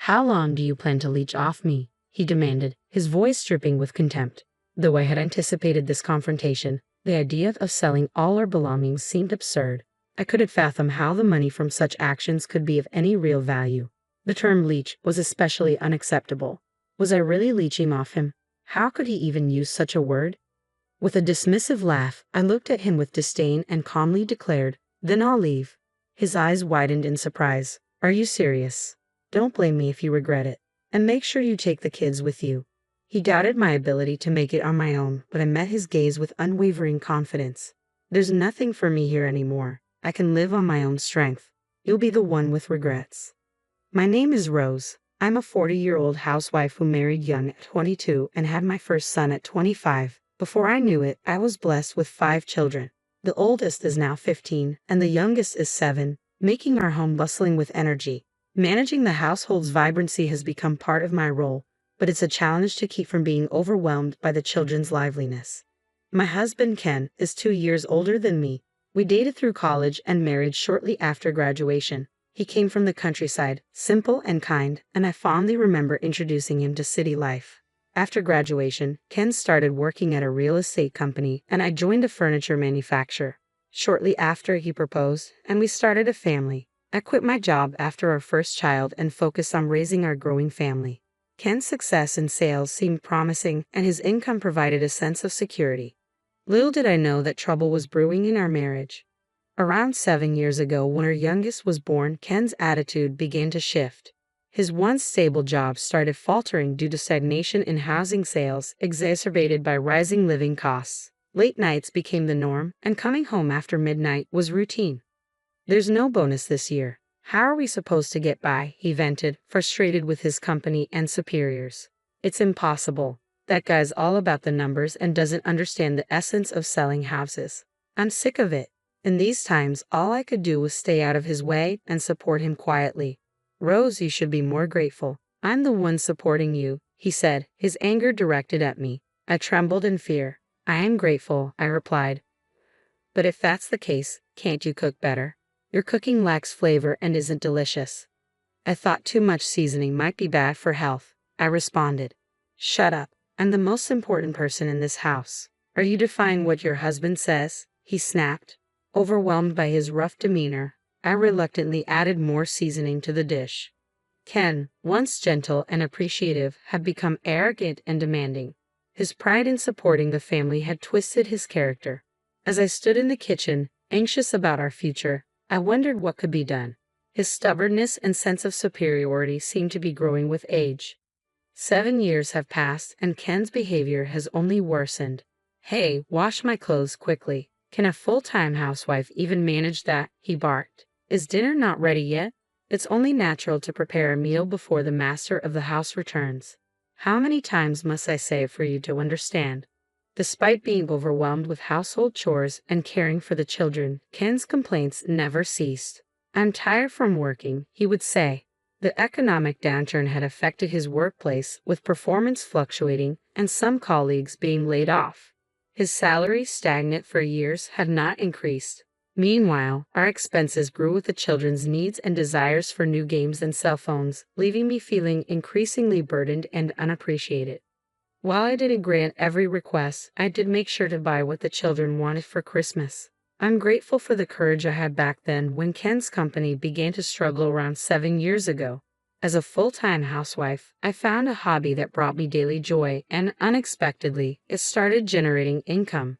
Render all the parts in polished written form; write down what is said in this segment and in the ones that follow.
How long do you plan to leech off me? He demanded, his voice dripping with contempt. Though I had anticipated this confrontation, the idea of selling all our belongings seemed absurd. I couldn't fathom how the money from such actions could be of any real value. The term leech was especially unacceptable. Was I really leeching off him? How could he even use such a word? With a dismissive laugh, I looked at him with disdain and calmly declared, "Then I'll leave." His eyes widened in surprise. "Are you serious? Don't blame me if you regret it. And make sure you take the kids with you." He doubted my ability to make it on my own, but I met his gaze with unwavering confidence. "There's nothing for me here anymore. I can live on my own strength. You'll be the one with regrets." My name is Rose. I'm a 40-year-old housewife who married young at 22 and had my first son at 25. Before I knew it, I was blessed with 5 children. The oldest is now 15, and the youngest is 7, making our home bustling with energy. Managing the household's vibrancy has become part of my role, but it's a challenge to keep from being overwhelmed by the children's liveliness. My husband, Ken, is 2 years older than me. We dated through college and married shortly after graduation. He came from the countryside, simple and kind, and I fondly remember introducing him to city life. After graduation, Ken started working at a real estate company, and I joined a furniture manufacturer. Shortly after, he proposed, and we started a family. I quit my job after our first child and focused on raising our growing family. Ken's success in sales seemed promising, and his income provided a sense of security. Little did I know that trouble was brewing in our marriage. Around 7 years ago, when our youngest was born, Ken's attitude began to shift. His once stable job started faltering due to stagnation in housing sales, exacerbated by rising living costs. Late nights became the norm, and coming home after midnight was routine. "There's no bonus this year. How are we supposed to get by?" he vented, frustrated with his company and superiors. "It's impossible. That guy's all about the numbers and doesn't understand the essence of selling houses. I'm sick of it." In these times, all I could do was stay out of his way and support him quietly. "Rose, you should be more grateful. I'm the one supporting you," he said, his anger directed at me. I trembled in fear. "I am grateful," I replied. "But if that's the case, can't you cook better? Your cooking lacks flavor and isn't delicious." "I thought too much seasoning might be bad for health," I responded. "Shut up. I'm the most important person in this house. Are you defying what your husband says?" he snapped. Overwhelmed by his rough demeanor, I reluctantly added more seasoning to the dish. Ken, once gentle and appreciative, had become arrogant and demanding. His pride in supporting the family had twisted his character. As I stood in the kitchen, anxious about our future, I wondered what could be done. His stubbornness and sense of superiority seemed to be growing with age. 7 years have passed, and Ken's behavior has only worsened. "Hey, wash my clothes quickly. Can a full-time housewife even manage that?" he barked. "Is dinner not ready yet? It's only natural to prepare a meal before the master of the house returns. How many times must I say it for you to understand?" Despite being overwhelmed with household chores and caring for the children, Ken's complaints never ceased. "I'm tired from working," he would say. The economic downturn had affected his workplace, with performance fluctuating and some colleagues being laid off. His salary, stagnant for years, had not increased. Meanwhile, our expenses grew with the children's needs and desires for new games and cell phones, leaving me feeling increasingly burdened and unappreciated. While I didn't grant every request, I did make sure to buy what the children wanted for Christmas. I'm grateful for the courage I had back then when Ken's company began to struggle around 7 years ago. As a full-time housewife, I found a hobby that brought me daily joy, and unexpectedly, it started generating income.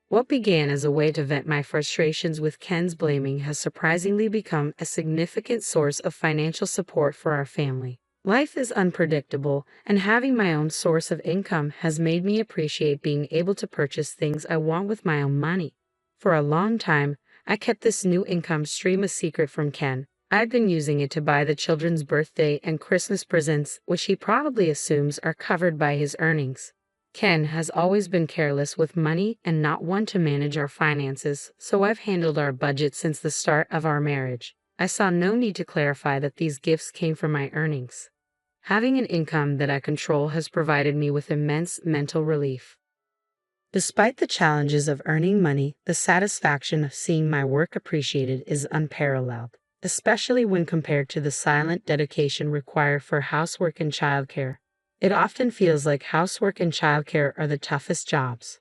What began as a way to vent my frustrations with Ken's blaming has surprisingly become a significant source of financial support for our family. Life is unpredictable, and having my own source of income has made me appreciate being able to purchase things I want with my own money. For a long time, I kept this new income stream a secret from Ken. I'd been using it to buy the children's birthday and Christmas presents, which he probably assumes are covered by his earnings. Ken has always been careless with money and not one to manage our finances, so I've handled our budget since the start of our marriage. I saw no need to clarify that these gifts came from my earnings. Having an income that I control has provided me with immense mental relief. Despite the challenges of earning money, the satisfaction of seeing my work appreciated is unparalleled. especially when compared to the silent dedication required for housework and childcare. It often feels like housework and childcare are the toughest jobs.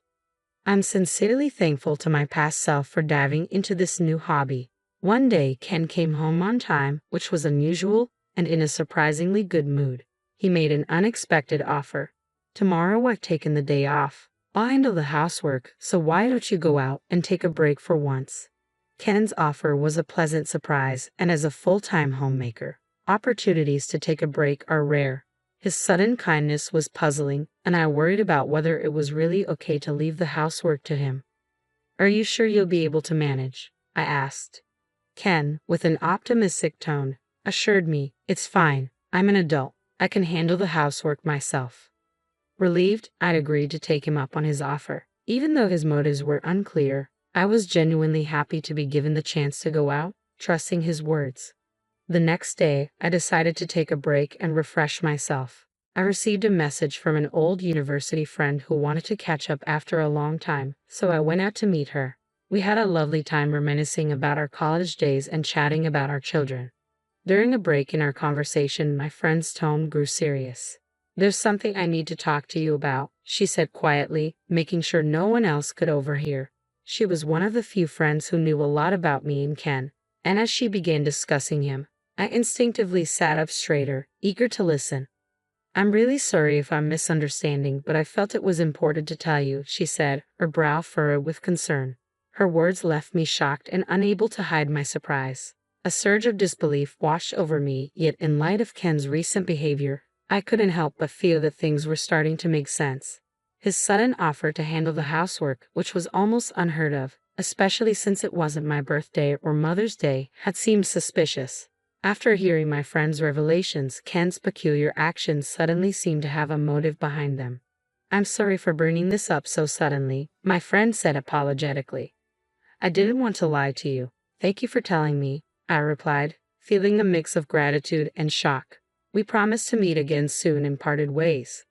I'm sincerely thankful to my past self for diving into this new hobby. One day, Ken came home on time, which was unusual, and in a surprisingly good mood. He made an unexpected offer. Tomorrow I've taken the day off. I'll handle the housework, so why don't you go out and take a break for once? Ken's offer was a pleasant surprise, and as a full-time homemaker, opportunities to take a break are rare. His sudden kindness was puzzling, and I worried about whether it was really okay to leave the housework to him. Are you sure you'll be able to manage? I asked. Ken, with an optimistic tone, assured me, it's fine, I'm an adult, I can handle the housework myself. Relieved, I'd agreed to take him up on his offer. Even though his motives were unclear, I was genuinely happy to be given the chance to go out, trusting his words. The next day, I decided to take a break and refresh myself. I received a message from an old university friend who wanted to catch up after a long time, so I went out to meet her. We had a lovely time reminiscing about our college days and chatting about our children. During a break in our conversation, my friend's tone grew serious. There's something I need to talk to you about, she said quietly, making sure no one else could overhear. She was one of the few friends who knew a lot about me and Ken, and as she began discussing him, I instinctively sat up straighter, eager to listen. I'm really sorry if I'm misunderstanding, but I felt it was important to tell you, she said, her brow furrowed with concern. Her words left me shocked and unable to hide my surprise. A surge of disbelief washed over me, yet in light of Ken's recent behavior, I couldn't help but feel that things were starting to make sense. His sudden offer to handle the housework, which was almost unheard of, especially since it wasn't my birthday or Mother's Day, had seemed suspicious. After hearing my friend's revelations, Ken's peculiar actions suddenly seemed to have a motive behind them. I'm sorry for bringing this up so suddenly, my friend said apologetically. I didn't want to lie to you. Thank you for telling me, I replied, feeling a mix of gratitude and shock. We promised to meet again soon and parted ways.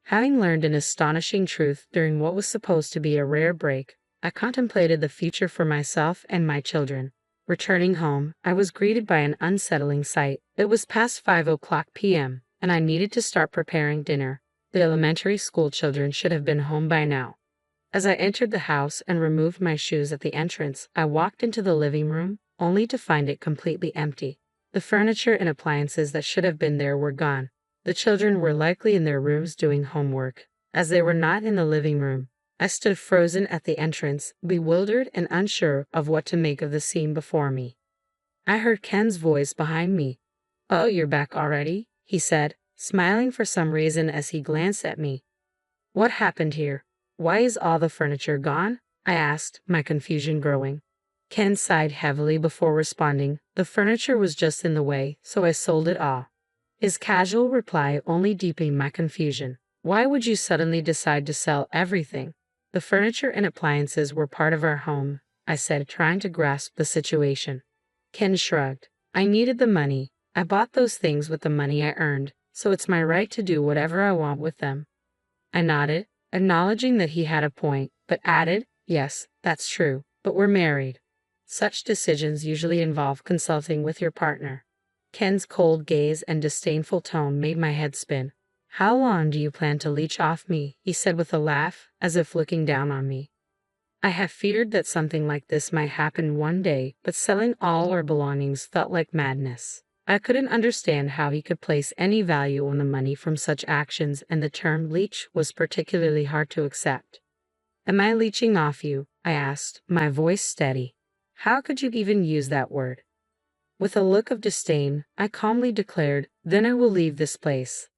Having learned an astonishing truth during what was supposed to be a rare break, I contemplated the future for myself and my children. Returning home, I was greeted by an unsettling sight. It was past 5:00 p.m., and I needed to start preparing dinner. The elementary school children should have been home by now. As I entered the house and removed my shoes at the entrance, I walked into the living room, only to find it completely empty. The furniture and appliances that should have been there were gone. The children were likely in their rooms doing homework, as they were not in the living room. I stood frozen at the entrance, bewildered and unsure of what to make of the scene before me. I heard Ken's voice behind me. Oh, you're back already? He said, smiling for some reason as he glanced at me. What happened here? Why is all the furniture gone? I asked, my confusion growing. Ken sighed heavily before responding. The furniture was just in the way, so I sold it all. His casual reply only deepened my confusion. Why would you suddenly decide to sell everything? The furniture and appliances were part of our home, I said, trying to grasp the situation. Ken shrugged. I needed the money. I bought those things with the money I earned, so it's my right to do whatever I want with them. I nodded, acknowledging that he had a point, but added, yes, that's true, but we're married. Such decisions usually involve consulting with your partner. Ken's cold gaze and disdainful tone made my head spin. How long do you plan to leech off me? He said with a laugh, as if looking down on me. I have feared that something like this might happen one day, but selling all our belongings felt like madness. I couldn't understand how he could place any value on the money from such actions, and the term leech was particularly hard to accept. Am I leeching off you? I asked, my voice steady. How could you even use that word? With a look of disdain, I calmly declared, then I will leave this place.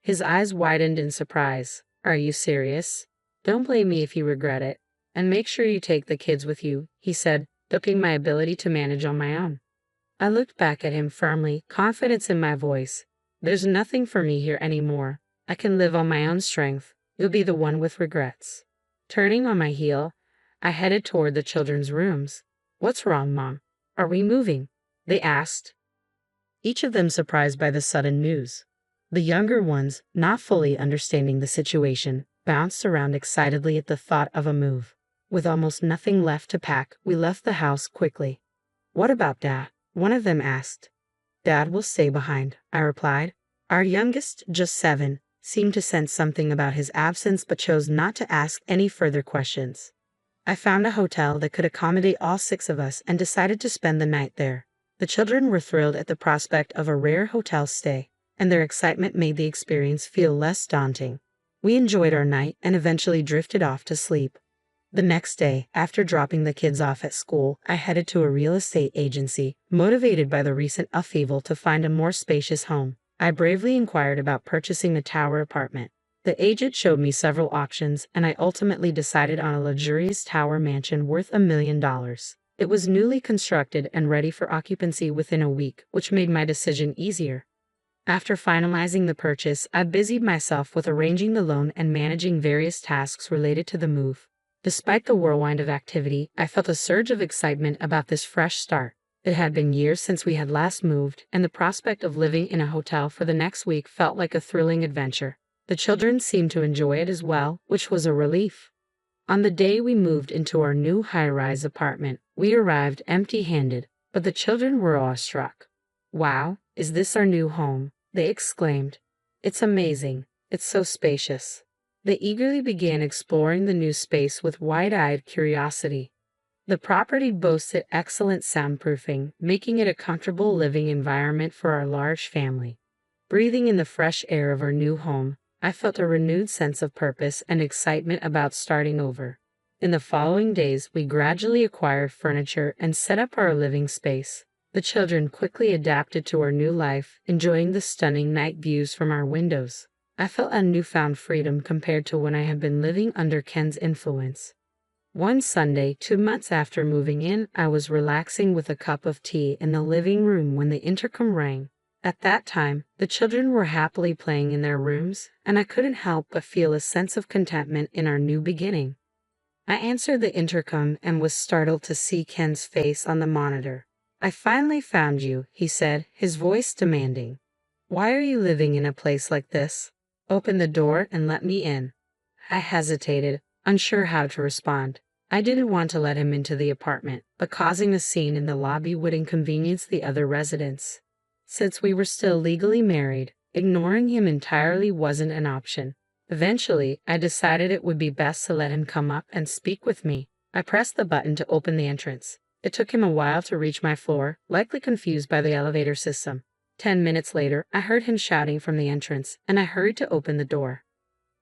His eyes widened in surprise. Are you serious? Don't blame me if you regret it. And make sure you take the kids with you, he said, doubting my ability to manage on my own. I looked back at him firmly, confidence in my voice. There's nothing for me here anymore. I can live on my own strength. You'll be the one with regrets. Turning on my heel, I headed toward the children's rooms. What's wrong, Mom? Are we moving? They asked, each of them surprised by the sudden news. The younger ones, not fully understanding the situation, bounced around excitedly at the thought of a move. With almost nothing left to pack, we left the house quickly. What about Dad? One of them asked. Dad will stay behind, I replied. Our youngest, just 7, seemed to sense something about his absence but chose not to ask any further questions. I found a hotel that could accommodate all 6 of us and decided to spend the night there. The children were thrilled at the prospect of a rare hotel stay, and their excitement made the experience feel less daunting. We enjoyed our night and eventually drifted off to sleep. The next day, after dropping the kids off at school, I headed to a real estate agency, motivated by the recent upheaval to find a more spacious home. I bravely inquired about purchasing a tower apartment. The agent showed me several options, and I ultimately decided on a luxurious tower mansion worth $1 million. It was newly constructed and ready for occupancy within a week, which made my decision easier. After finalizing the purchase, I busied myself with arranging the loan and managing various tasks related to the move. Despite the whirlwind of activity, I felt a surge of excitement about this fresh start. It had been years since we had last moved, and the prospect of living in a hotel for the next week felt like a thrilling adventure. The children seemed to enjoy it as well, which was a relief. On the day we moved into our new high-rise apartment, we arrived empty-handed, but the children were awestruck. "Wow, is this our new home?" they exclaimed. "It's amazing. It's so spacious." They eagerly began exploring the new space with wide-eyed curiosity. The property boasted excellent soundproofing, making it a comfortable living environment for our large family. Breathing in the fresh air of our new home, I felt a renewed sense of purpose and excitement about starting over. In the following days, we gradually acquired furniture and set up our living space. The children quickly adapted to our new life, enjoying the stunning night views from our windows. I felt a newfound freedom compared to when I had been living under Ken's influence. One Sunday, 2 months after moving in, I was relaxing with a cup of tea in the living room when the intercom rang. At that time, the children were happily playing in their rooms, and I couldn't help but feel a sense of contentment in our new beginning. I answered the intercom and was startled to see Ken's face on the monitor. "I finally found you," he said, his voice demanding. "Why are you living in a place like this? Open the door and let me in." I hesitated, unsure how to respond. I didn't want to let him into the apartment, but causing a scene in the lobby would inconvenience the other residents. Since we were still legally married, ignoring him entirely wasn't an option. Eventually, I decided it would be best to let him come up and speak with me. I pressed the button to open the entrance. It took him a while to reach my floor, likely confused by the elevator system. 10 minutes later, I heard him shouting from the entrance, and I hurried to open the door.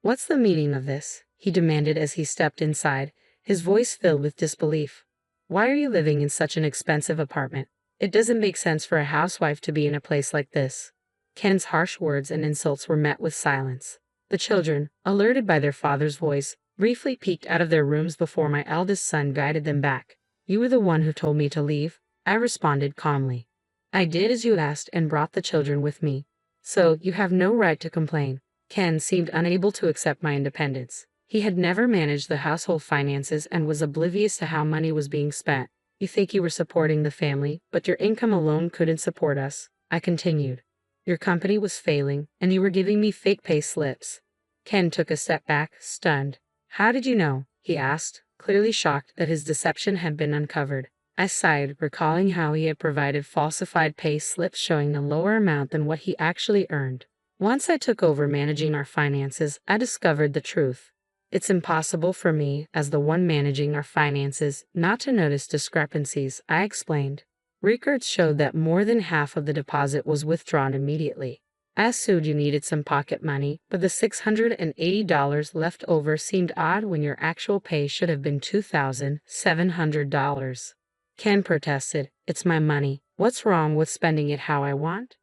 "What's the meaning of this?" he demanded as he stepped inside, his voice filled with disbelief. "Why are you living in such an expensive apartment? It doesn't make sense for a housewife to be in a place like this." Ken's harsh words and insults were met with silence. The children, alerted by their father's voice, briefly peeked out of their rooms before my eldest son guided them back. "You were the one who told me to leave," I responded calmly. "I did as you asked and brought the children with me. So you have no right to complain." Ken seemed unable to accept my independence. He had never managed the household finances and was oblivious to how money was being spent. "You think you were supporting the family, but your income alone couldn't support us," I continued. "Your company was failing, and you were giving me fake pay slips." Ken took a step back, stunned. "How did you know?" he asked, clearly shocked that his deception had been uncovered. I sighed, recalling how he had provided falsified pay slips showing a lower amount than what he actually earned. Once I took over managing our finances, I discovered the truth. It's impossible for me, as the one managing our finances, not to notice discrepancies, I explained. Records showed that more than half of the deposit was withdrawn immediately. I assumed you needed some pocket money, but the $680 left over seemed odd when your actual pay should have been $2,700. Ken protested. "It's my money. What's wrong with spending it how I want?"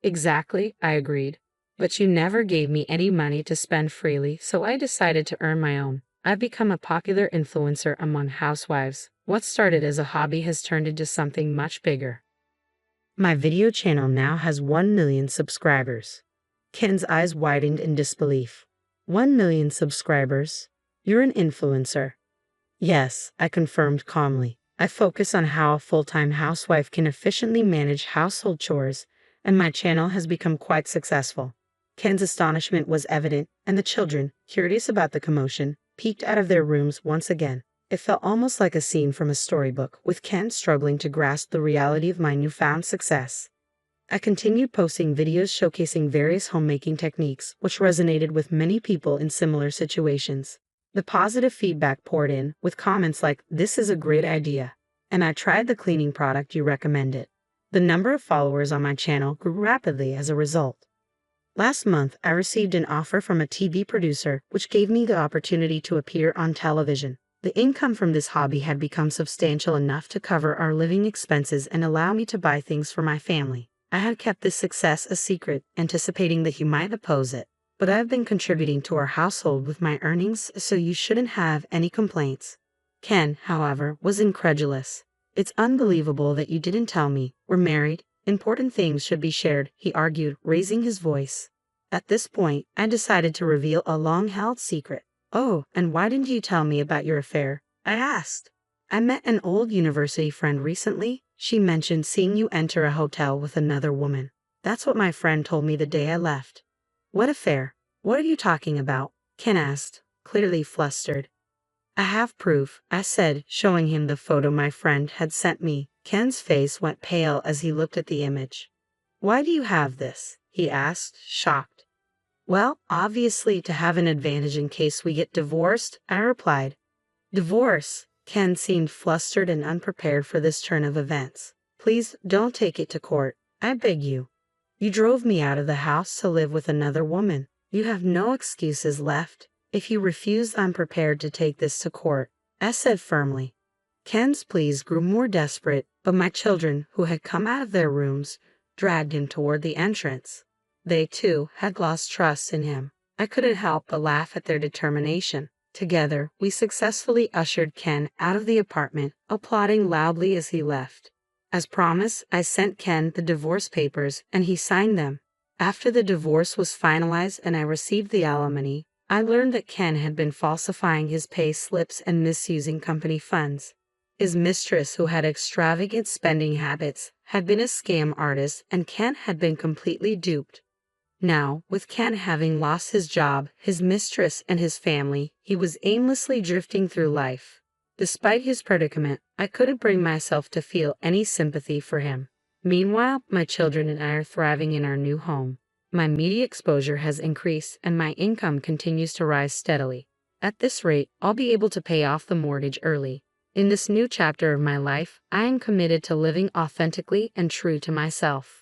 "Exactly," I agreed. "But you never gave me any money to spend freely, so I decided to earn my own. I've become a popular influencer among housewives. What started as a hobby has turned into something much bigger. My video channel now has 1 million subscribers." Ken's eyes widened in disbelief. 1 million subscribers? You're an influencer? "Yes," I confirmed calmly. "I focus on how a full-time housewife can efficiently manage household chores, and my channel has become quite successful." Ken's astonishment was evident, and the children, curious about the commotion, peeked out of their rooms once again. It felt almost like a scene from a storybook, with Ken struggling to grasp the reality of my newfound success. I continued posting videos showcasing various homemaking techniques, which resonated with many people in similar situations. The positive feedback poured in, with comments like, "This is a great idea," and "I tried the cleaning product you recommended." The number of followers on my channel grew rapidly as a result. Last month, I received an offer from a TV producer, which gave me the opportunity to appear on television. The income from this hobby had become substantial enough to cover our living expenses and allow me to buy things for my family. I had kept this success a secret, anticipating that he might oppose it. But I've been contributing to our household with my earnings, so you shouldn't have any complaints. Ken, however, was incredulous. "It's unbelievable that you didn't tell me. We're married. Important things should be shared," he argued, raising his voice. At this point, I decided to reveal a long-held secret. "Oh, and why didn't you tell me about your affair?" I asked. "I met an old university friend recently. She mentioned seeing you enter a hotel with another woman. That's what my friend told me the day I left." "What affair? What are you talking about?" Ken asked, clearly flustered. "I have proof," I said, showing him the photo my friend had sent me. Ken's face went pale as he looked at the image. "Why do you have this?" he asked, shocked. "Well, obviously to have an advantage in case we get divorced," I replied. "Divorce?" Ken seemed flustered and unprepared for this turn of events. "Please don't take it to court. I beg you. You drove me out of the house to live with another woman. You have no excuses left. If you refuse, I'm prepared to take this to court," I said firmly. Ken's pleas grew more desperate, but my children, who had come out of their rooms, dragged him toward the entrance. They, too, had lost trust in him. I couldn't help but laugh at their determination. Together, we successfully ushered Ken out of the apartment, applauding loudly as he left. As promised, I sent Ken the divorce papers, and he signed them. After the divorce was finalized and I received the alimony, I learned that Ken had been falsifying his pay slips and misusing company funds. His mistress, who had extravagant spending habits, had been a scam artist, and Ken had been completely duped. Now, with Ken having lost his job, his mistress, and his family, he was aimlessly drifting through life. Despite his predicament, I couldn't bring myself to feel any sympathy for him. Meanwhile, my children and I are thriving in our new home. My media exposure has increased, and my income continues to rise steadily. At this rate, I'll be able to pay off the mortgage early. In this new chapter of my life, I am committed to living authentically and true to myself.